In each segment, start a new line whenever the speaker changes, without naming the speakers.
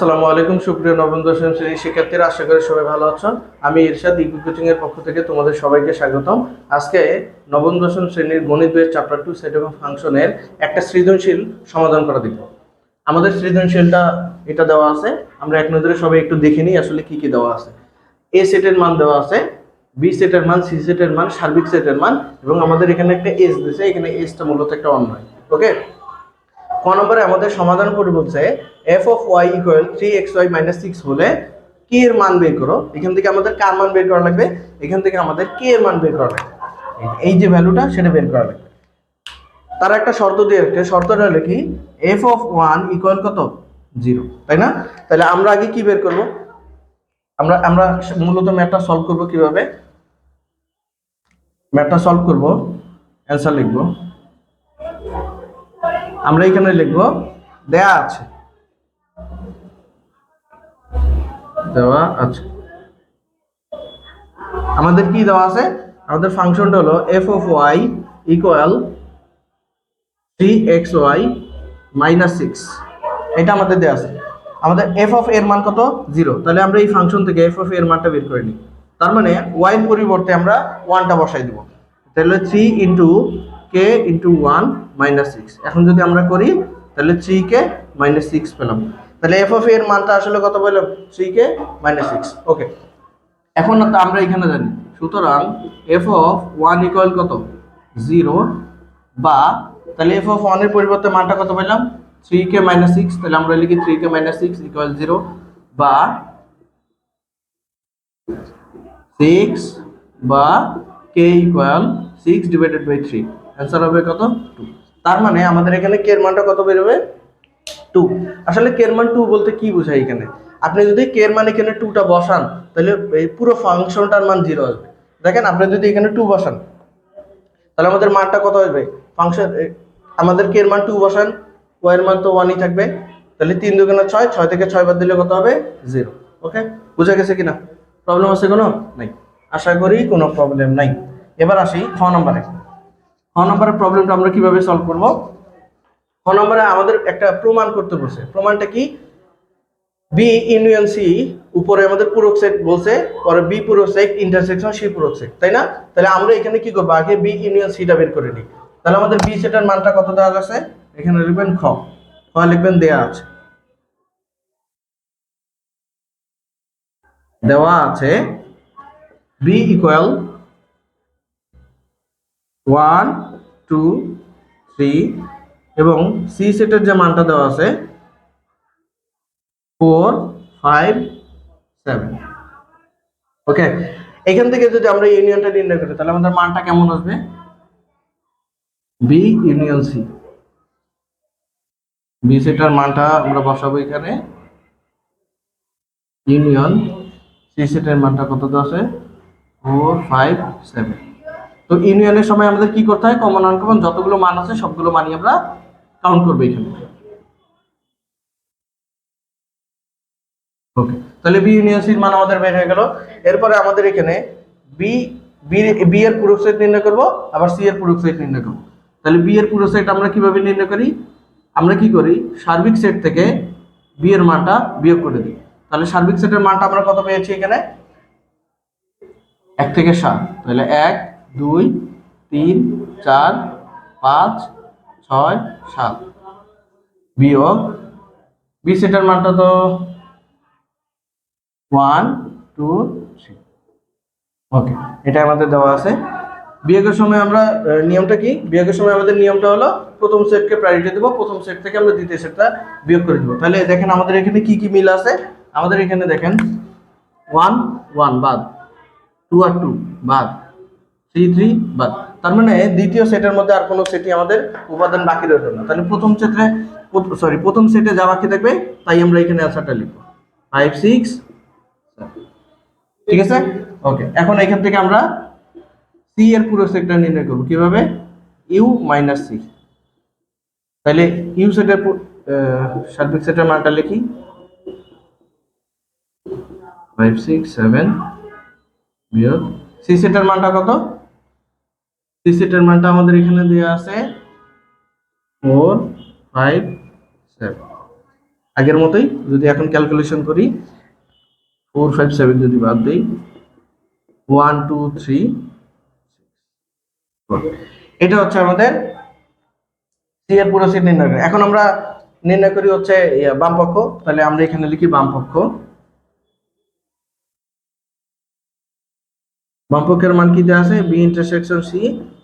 আসসালামু আলাইকুম সুপ্রিয় নবম দশম শ্রেণীর শিক্ষার্থীরা, আশা করি সবাই ভালো আছো। আমি ইরশাদ ইকো কোচিং এর পক্ষ থেকে তোমাদের সবাইকে স্বাগতম। আজকে নবম দশম শ্রেণীর গণিত বইয়ের চ্যাপ্টার 2 সেট এবং ফাংশনের একটা সৃজনশীল সমাধান করা দিব। আমাদের সৃজনশীলটা এটা দেওয়া আছে, আমরা এক নজরে সবাই একটু দেখে নিই আসলে কি কি দেওয়া আছে। এ সেটের মান দেওয়া আছে, বি সেটের মান, সি সেটের মান, সার্বিক সেটের মান এবং আমাদের এখানে একটা এস দিয়েছে, এখানে এসটা মূলত একটা অন্যয়। ওকে, ক নম্বরে আমাদের সমাধান করে বলছে F of Y equal 3xy - 6 হলে কে এর মান বের করো। এখান থেকে আমাদের কার মান বের করা লাগবে? এখান থেকে আমাদের কে এর মান বের করা লাগবে, এই যে ভ্যালুটা সেটা বের করা লাগবে। তার একটা শর্ত দিয়ে রাখছে, শর্তটা হলো কি এফ অফ ওয়ান ইকুয়াল কত? 0, তাই না? তাহলে আমরা আগে কি বের করব? আমরা আমরা মূলত ম্যাথটা সলভ করব কিভাবে? ম্যাথটা সলভ করব, অ্যান্সার লিখব। আমরা এখানে লিখব দেয়া আছে, দেওয়া আছে। আমাদের কি দেওয়া আছে? আমাদের ফাংশনটা হলো F of Y equal 3xy - 6, এটা আমাদের দেওয়া আছে। আমাদের এফ অফ এর মান কত? 0। তাহলে আমরা এই ফাংশন থেকে এফ অফ এর মানটা বের করে নিই। তার মানে ওয়াই এর পরিবর্তে আমরা 1টা বসাই দেব। তাহলে 3 ইন্টু কে ইন্টু 1 - 6। এখন যদি আমরা করি তাহলে 3k - 6 পেলাম। তাহলে এফ অফ এর মানটা আসলে কত পেলাম? 3k - 6। ওকে, এখন তো আমরা এখানে জানি, সুতরাং এফ অফ ওয়ান ইকুয়াল কত? 0, বা তাহলে এফ অফ ওয়ান এর পরিবর্তে মানটা কত পেলাম? 3k - 6। তাহলে আমরা লিখি 3k - 6 ইকুয়াল 0, বা 6, বা k equal 6 divided by 3। Answer হবে কত? 2। তার মানে আমাদের এখানে কে এর মানটা কত বেরোবে? 2। আসলে কে এর মান 2 বলতে কি বোঝায় এখানে? আপনি যদি কে এর মান এখানে 2টা বসান তাহলে এই পুরো ফাংশনটার মান 0 আসবে। দেখেন, আপনি যদি এখানে 2 বসান তাহলে আমাদের মানটা কত আসবে? ফাংশন আমাদের কে এর মান 2 বসান, ওয়াই এর মান তো 1ই থাকবে। তাহলে 3 দুগুণে 6, 6 থেকে 6 বাদ দিলে কত হবে? 0। ওকে, বুঝা গেছে কিনা? প্রবলেম আছে কোনো? নাই, আশা করি কোনো প্রবলেম নাই। এবার আসি খ নম্বরে। খ নম্বরের প্রবলেমটা আমরা কিভাবে সলভ করব? খ নম্বরে আমাদের একটা প্রমাণ করতে বলছে। প্রমাণটা কি? বি ইউনিয়ন সি, উপরে আমাদের পূরক সেট বলছে, পরে বি পূরক সেট ইন্টারসেকশন সি পূরক সেট, তাই না? তাহলে আমরা এখানে কি করব? আগে বি ইউনিয়ন সিটা বের করে নিই। তাহলে আমাদের বি সেটের মানটা কত দেওয়া আছে? এখানে লিখবেন খ, খ লিখবেন দেয়া আছে, দেওয়া আছে বি ইকুয়াল 1 2 3 এবং সি সেটের যে মানটা দেওয়া আছে 4 5 7। ওকে, এখান থেকে যদি আমরা ইউনিয়নটা নির্ণয় করি তাহলে আমাদের মানটা কেমন আসবে? বি ইউনিয়ন সি, বি সেটার মানটা আমরা বসাবো এখানে, ইউনিয়ন সি সেটের মানটা কত দেওয়া আছে? 4 5 7। তো ইউনিয়নের সময় আমাদের কি করতে হয়? কমন আনকমন যতগুলো মান আছে সবগুলো মানই আমরা কাউন্ট করবো এখানে। ওকে, তাহলে বি ইউনিয়ন সির মান আমাদের বের হয়ে গেল। এরপরে আমাদের এখানে বি বি এর পূরক সেট নির্ণয় করব, আবার সি এর পূরক সেট নির্ণয় করব। তাহলে বি এর পূরক সেট আমরা কিভাবে নির্ণয় করি? আমরা কি করি? সার্বিক সেট থেকে বি এর মানটা বিয়োগ করে দিই। তাহলে সার্বিক সেটের মানটা আমরা কত পেয়েছি এখানে? 1 থেকে 7। তাহলে 1 2 3 4 5 6 7 বিয়োগ বি সেটের মানটা তো 1 2 3। ওকে, এটা আমাদের দেওয়া আছে। বিয়োগের সময় আমরা নিয়মটা কি? বিয়োগের সময় আমাদের নিয়মটা হলো প্রথম সেটকে প্রায়োরিটি দেব, প্রথম সেট থেকে আমরা দ্বিতীয় সেটটা বিয়োগ করে দেব। তাহলে দেখেন আমাদের এখানে কি কি মিল আছে। আমাদের এখানে দেখেন 1 1 বাদ, 2 আর 2 বাদ, 3 3 বাদ। তার মানে দ্বিতীয় সেটের মধ্যে আর কোনো সেটই আমাদের উপাদান বাকি রইল না। তাহলে প্রথম সেটে যা বাকি থাকবে তাই আমরা এখানে অ্যান্সারটা লিখব 5 6 7। ঠিক আছে? ওকে, এখন এখান থেকে আমরা সি এর পুরো সেটটা নির্ণয় করব কিভাবে? U minus C. তাহলে ইউ সেটের সার্বিক সেটের মানটা লিখি 5 6 7 বিয়োগ সি সেটের মানটা কত? সি সেটের মানটা আমাদের এখানে দেওয়া আছে 4 5 7। আগের মতোই যদি এখন ক্যালকুলেশন করি 4 5 7 যদি বাদ দেই 1 2 3 4 এটা হচ্ছে আমাদের সি এর পুরো সেট নির্ণয় করি। এখন আমরা নির্ণয় করি হচ্ছে বাম পক্ষ, তাহলে আমরা এখানে লিখি বাম পক্ষ। বাম পক্ষের মান কি দেওয়া আছে বি ইন্টারসেকশন সি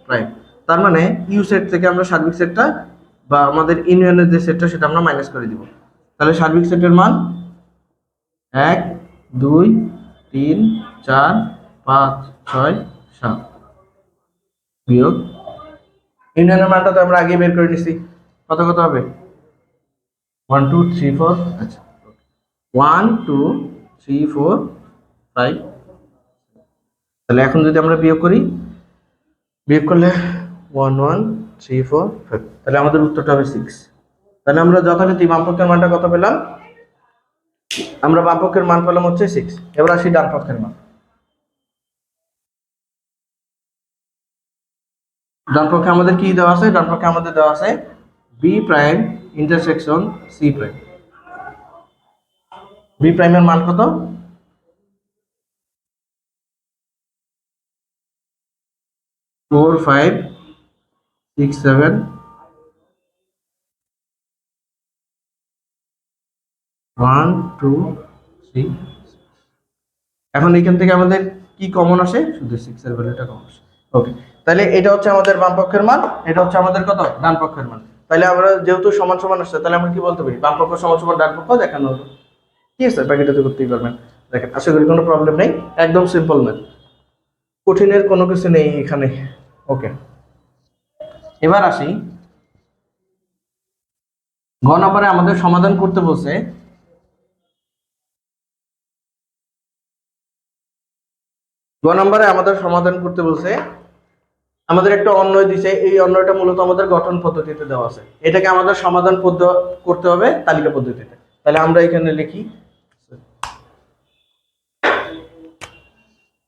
প্রাইম, তার মানে ইউ সেট থেকে আমরা সার্বিক সেটটা বা আমাদের ইউনিয়নের যে সেটটা সেটা আমরা মাইনাস করে দিব। তাহলে সার্বিক সেটের মান 1 2 3 4 5 6 7 বিয়োগ ইউনিয়নের মানটা তো আমরা আগে বের করে নিছি, কত কত হবে 1 2 3 4, আচ্ছা 1 2 3 4 5। তাহলে এখন যদি আমরা বিয়োগ করি, বিয়োগ করলে 1 1 3 4 5, তাহলে আমাদের উত্তরটা হবে 6। তাহলে আমরা যথারীতি বামপক্ষের মানটা কত পেলাম, আমরা বামপক্ষের মান পেলাম হচ্ছে 6। এবার আসি ডান পক্ষের মান। ডান পক্ষে আমাদের কি দেওয়া আছে, ডান পক্ষে আমাদের দেওয়া আছে B prime intersection C prime. B প্রাইমের মান কত 4 5 6 7 1 2 3। এখন এখান থেকে আমাদের কি কমন আসে, শুধু 6 এর ভ্যালুটা কমন আসে। ওকে, তাহলে এটা হচ্ছে আমাদের বাম পক্ষের মান, এটা হচ্ছে আমাদের কত ডান পক্ষের মান। তাহলে আমরা যেহেতু সমান সমান আসছে, তাহলে আমরা কি বলতে পারি বাম পক্ষ সমান সমান ডান পক্ষ দেখানো হলো। কি আছে বাকিটা তো করতেই পারবেন। দেখেন আশা করি কোনো প্রবলেম নেই, একদম সিম্পল ম্যাথ, কঠিনের কোনো কিছু নেই এখানে। ওকে, এবার আসি গ নম্বরে আমাদের সমাধান করতে বলছে। গ নম্বরে আমাদের সমাধান করতে বলছে, আমাদের একটা অন্বয় দিছে, এই অন্বয়টা মূলত আমাদের গঠন পদ্ধতিতে দেওয়া আছে, এটাকে আমাদের সমাধান করতে হবে তালিকা পদ্ধতিতে। তাহলে আমরা এখানে লিখি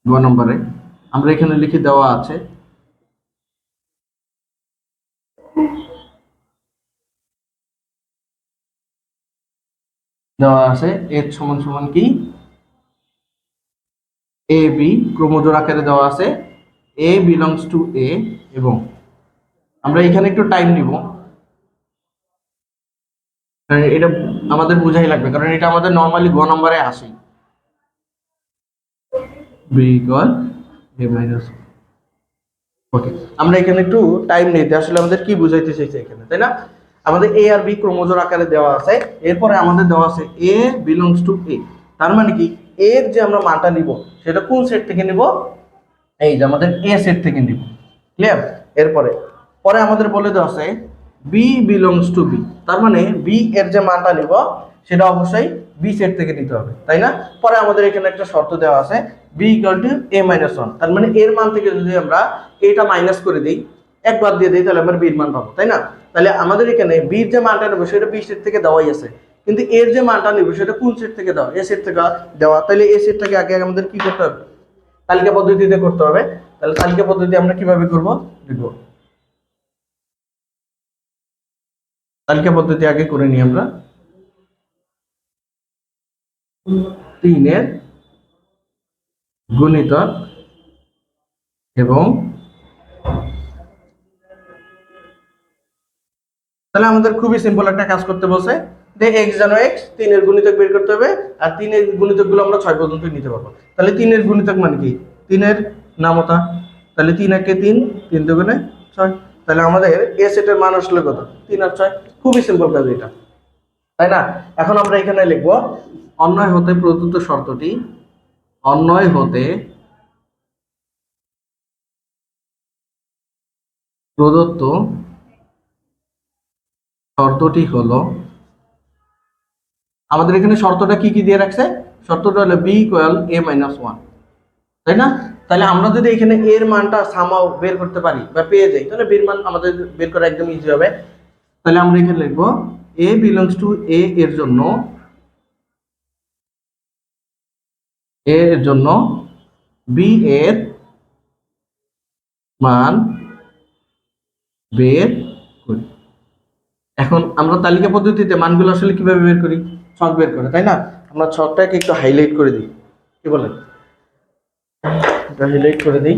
গ নম্বরে আমরা এখানে লিখি দেওয়া আছে h সমান সমান কি এ বি, ক্রমজোড় আকারে দেওয়া আছে এ বিলংস টু এ, এবং আমরা এখানে একটু টাইম নিব কারণ এটা আমাদের বোঝাই লাগবে, কারণ এটা আমাদের নরমালি গ নম্বরে আসে বি ইকুয়াল এ মাইনাস। ওকে, আমরা এখানে একটু টাইম নিতে আসলে আমাদের কি বুঝাইতে চাইছে এখানে, তাই না? আমাদের এ আর বি ক্রমজোড় আকারে দেওয়া আছে, এরপরে আমাদের দেওয়া আছে এ বিলংস টু এ, তার মানে কি এর যে আমরা মানটা নিব সেটা কোন সেট থেকে নিব, এই যে আমাদের এ সেট থেকে নিব। ক্লিয়ার? এরপরে পরে আমাদের বলে দেওয়া আছে বি বিলংস টু বি, তার মানে বি এর যে মানটা নিব সেটা অবশ্যই বি সেট থেকে নিতে হবে, তাই না? পরে আমাদের এখানে একটা শর্ত দেওয়া আছে B equal to A minus one, তার মানে এর মান থেকে যদি আমরা এটা মাইনাস করে দিই, একবার দিয়ে দিই, তাহলে আমরা বির মান পাবো, তাই না? তাহলে আমাদের এখানে বির যে মানটা নেবো সেটা বি সেট থেকে দেওয়াই আছে, কিন্তু এর যে মানটা নেবো সেটা কোন সেট থেকে দেওয়া, এ সেট থেকে দেওয়া। তাহলে এ সেটটাকে আগে আমাদের কি করতে হবে, তালিকা পদ্ধতিতে করতে হবে। তাহলে তালিকা পদ্ধতি আমরা কিভাবে করব দেখব, তালিকা পদ্ধতি আগে করে নিই আমরা। 3 এর গুণিতক এবং তাহলে আমাদের খুবই সিম্পল একটা কাজ করতে বলছে যে x জানো x, 3 এর গুণিতক বের করতে হবে, আর 3 এর গুণিতকগুলো আমরা 6 পর্যন্ত নিতে পারবো। তাহলে 3 এর গুণিতক মানে কি 3 এর নামতা, তাহলে 3 একে 3, 3 দুগুণে 6, তাহলে আমাদের এ সেটের মান আসলে কত 3 আর 6। খুবই সিম্পল কাজ এটা, তাই না? এখন আমরা এখানে লিখবো অন্বয় হতে প্রদত্ত শর্তটি, অন্বয় হতে প্রদত্ত শর্তটি হলো, আমাদের এখানে শর্তটা কি কি দিয়ে রাখছে, শর্তটা হলো বি ইকুয়াল এ মাইনাস ওয়ান, তাই না? তাহলে আমরা যদি এখানে এর মানটা সামাও বের করতে পারি বা পেয়ে যাই, তাহলে বির মান আমাদের বের করা একদম ইজি হবে। তাহলে আমরা এখানে লিখবো এ বিলংস টু এ এর জন্য, এর জন্য বি এর মান বের করি। এখন আমরা তালিকা পদ্ধতিতে মানগুলো আসলে কিভাবে বের করি, ছক বের করে, তাই না? আমরা ছকটাকে একটু হাইলাইট করে দিই, কি বলেন? এটা হাইলাইট করে দিই।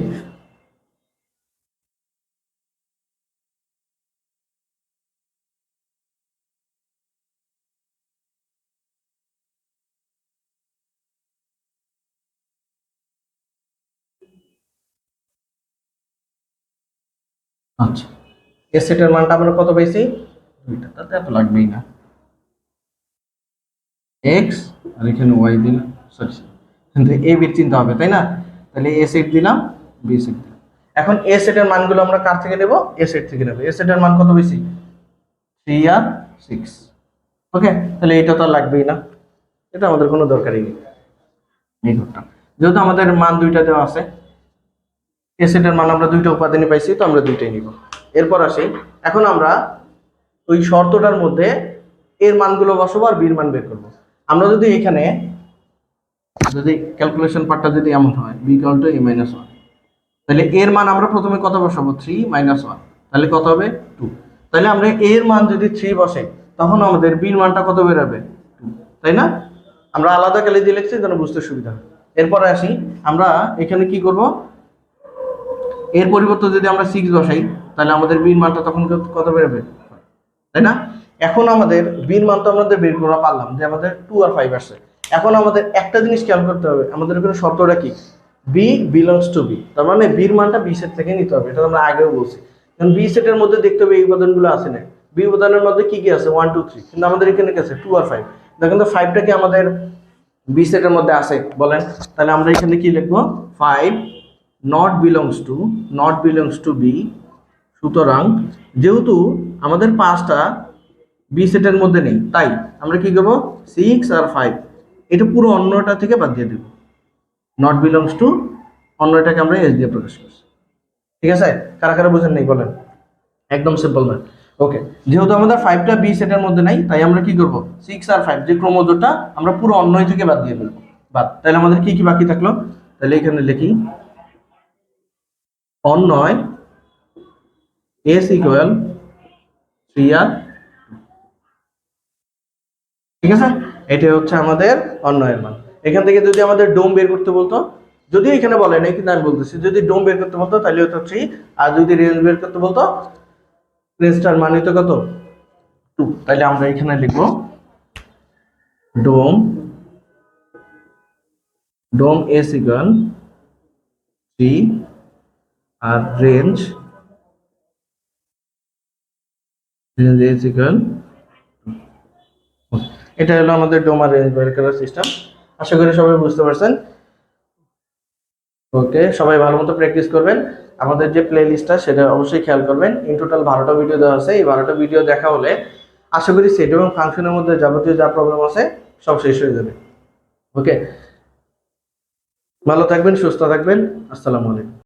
আচ্ছা, এ সেটের মানটা আমরা কত পাইছি? 2টা, তাতে এত লাগবেই না। এক্স আর এখানে ওয়াই দিলাম, সরি কিন্তু এ বি চিন্তা হবে, তাই না? তাহলে এ সেট দিলাম, বি সেট দিলাম। এখন এ সেটের মানগুলো আমরা কার থেকে নেব? এ সেট থেকে নেব। এ সেটের মান কত বেশি? 3 আর 6। ওকে, তাহলে এটা তো আর লাগবেই না, এটা আমাদের কোনো দরকারই নেই এই ঘরটা, যেহেতু আমাদের মান দুইটা দেওয়া আছে। এ সেটের মান আমরা দুইটা উপাদানই পাইছি, তো আমরা দুইটাই নিব। এরপর আসি, এখন আমরা ওই শর্তটার মধ্যে এর মানগুলো বসাবো আর বির মান বের করবো। আমরা যদি এখানে যদি ক্যালকুলেশন পার্টটা যদি এমন হয় B equal to A minus one, তাহলে এর মান আমরা প্রথমে কত বসাবো? 3 মাইনাস ওয়ান, তাহলে কত হবে? 2। তাহলে আমরা এর মান যদি 3 বসাই, তখন আমাদের বির মানটা কত বেরোবে? 2, তাই না? আমরা আলাদা কালি দিয়ে লিখছি যেন বুঝতে সুবিধা হয়। এরপরে আসি, আমরা এখানে কি করব? এর পরিবর্তে যদি আমরা 6 বসাই, তাহলে আমাদের বির মানটা তখন কত বেরোবে? তাই না? এখন আমাদের বির মান তো আমাদের বের করা পারলাম যে আমাদের 2 আর 5 আসছে। এখন আমাদের একটা জিনিস খেয়াল করতে হবে, আমাদের এখানে শর্তটা কি? বি বিলংস টু বি, তার মানে বির মানটা বি সেট থেকে নিতে হবে, এটা আমরা আগেও বলছি। কারণ বি সেটের মধ্যে দেখতে হবে এই উপাদানগুলো আছে না, বি উপাদানের মধ্যে কি কি আছে? 1 2 3, কিন্তু আমাদের এখানে কি আছে? 2 আর 5। দেখেন তো 5টা কি আমাদের বি সেটের মধ্যে আছে বলেন? তাহলে আমরা এখানে কি লিখবো? 5 নট বিলংস টু বি। সুতরাং যেহেতু আমাদের 5টা বি সেটের মধ্যে নেই, তাই আমরা কি করবো? 6 আর 5 এটা পুরো অন্যটা থেকে বাদ দিয়ে দেব। নট বিলংস টু অন্যটাকে আমরা এস দিয়ে প্রকাশ করছি। ঠিক আছে? কারা কারা বুঝেন নাই বলেন? একদম সিম্পল না। ওকে, যেহেতু আমাদের 5টা বি সেটের মধ্যে নাই, তাই আমরা কি করব? 6 আর 5 যে ক্রমজোড়টা আমরা পুরো অন্যয় থেকে বাদ দিয়ে দেব। বাদ, তাহলে আমাদের কি কি বাকি থাকলো? তাহলে এখানে লিখি অন্যয় এস ইকুয়াল 3 আর, ঠিক আছে? এটা হচ্ছে আমাদের অন্যয়ের মান। এখান থেকে যদি আমাদের ডোম বের করতে বলতো, যদিও এখানে বলে নাই কিন্তু আমি বলতেছি, যদি ডোম বের করতে বলতো তাহলে হতো 3, আর যদি রেঞ্জ বের করতে বলতো, রেঞ্জটার মান হতো কত? 2। তাহলে আমরা এখানে লিখবো ডোম এস ইকুয়াল 3 আর রেঞ্জ এস ইকুয়াল, এটা হলো আমাদের ডোম আর রেঞ্জ বের করার সিস্টেম। আশা করি সবাই বুঝতে পারছেন। ওকে, সবাই ভালো মতো প্র্যাকটিস করবেন। আমাদের যে প্লে লিস্টটা সেটা অবশ্যই খেয়াল করবেন। ইন টোটাল 12টা ভিডিও দেওয়া আছে, এই 12টা ভিডিও দেখা হলে আশা করি সেট এবং ফাংশনের মধ্যে যাবতীয় যা প্রবলেম আছে সব শেষ হয়ে যাবে। ওকে, ভালো থাকবেন, সুস্থ থাকবেন। আসসালামু আলাইকুম।